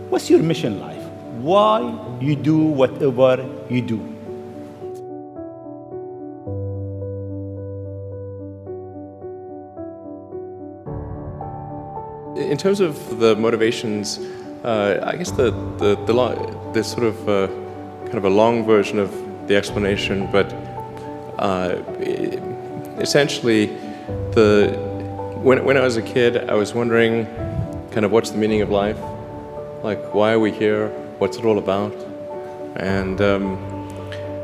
What's your mission in life? Why you do whatever you do? In terms of the motivations, I guess the sort of kind of a long version of the explanation, but essentially, when I was a kid, I was wondering kind of what's the meaning of life, like why are we here, what's it all about, and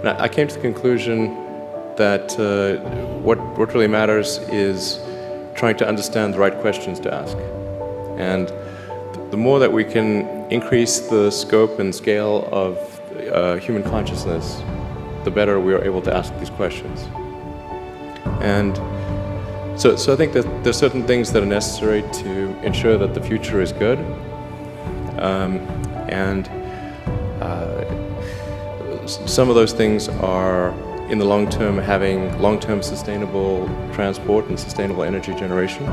I came to the conclusion that what really matters is trying to understand the right questions to ask. And the more that we can increase the scope and scale of human consciousness, the better we are able to ask these questions. And so I think that there's certain things that are necessary to ensure that the future is good. Some of those things are, in the long term, having long-term sustainable transport and sustainable energy generation.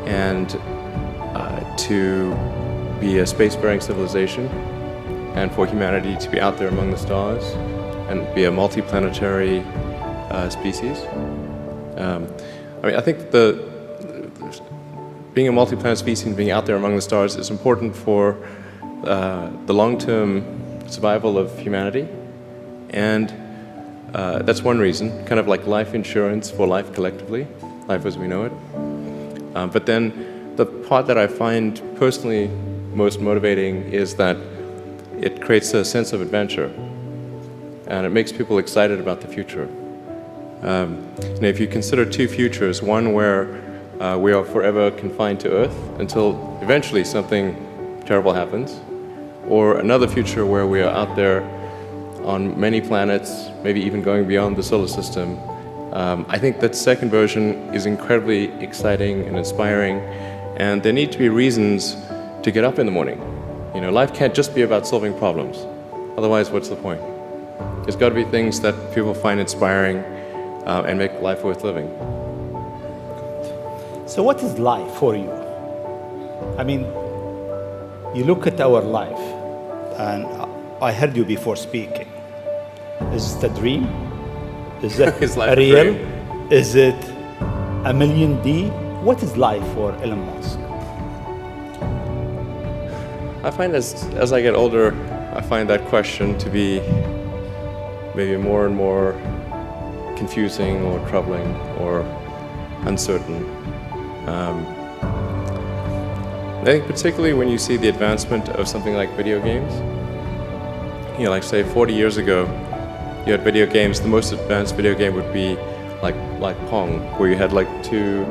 And to be a spacefaring civilization, and for humanity to be out there among the stars and be a multi-planetary species. I think being a multi-planet species and being out there among the stars is important for the long-term survival of humanity, and that's one reason, kind of like life insurance for life collectively, life as we know it. But then the part that I find personally most motivating is that it creates a sense of adventure, and it makes people excited about the future. If you consider two futures, one where we are forever confined to Earth until eventually something terrible happens, or another future where we are out there on many planets, maybe even going beyond the solar system, I think that second version is incredibly exciting and inspiring, and there need to be reasons to get up in the morning. Life can't just be about solving problems. Otherwise, what's the point? There's got to be things that people find inspiring and make life worth living. So what is life for you? You look at our life, and I heard you before speaking. Is it a dream? Is it real? Is it a million D? What is life for Elon Musk? I find as I get older, I find that question to be maybe more and more confusing or troubling or uncertain. I think particularly when you see the advancement of something like video games, like say 40 years ago, you had video games. The most advanced video game would be like Pong, where you had like two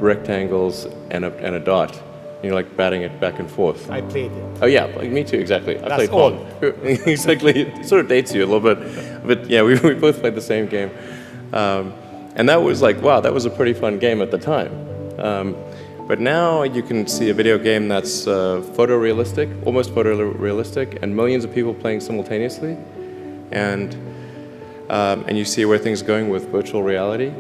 rectangles and a dot, and you're like batting it back and forth. I played it. Oh yeah, me too, exactly. I played old. Pong. Exactly, it sort of dates you a little bit, but yeah, we both played the same game. And that was like, wow, that was a pretty fun game at the time. But now you can see a video game that's photorealistic, almost photorealistic, and millions of people playing simultaneously. And you see where things are going with virtual reality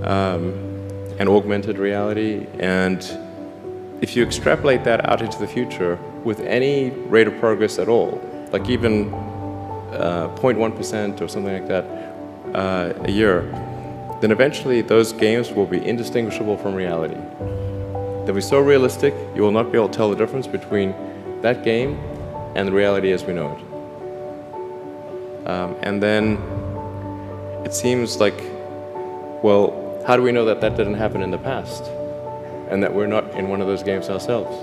and augmented reality. And if you extrapolate that out into the future with any rate of progress at all, like even 0.1% or something like that a year, then eventually those games will be indistinguishable from reality. They'll be so realistic, you will not be able to tell the difference between that game and the reality as we know it. And then it seems like, well, how do we know that that didn't happen in the past and that we're not in one of those games ourselves?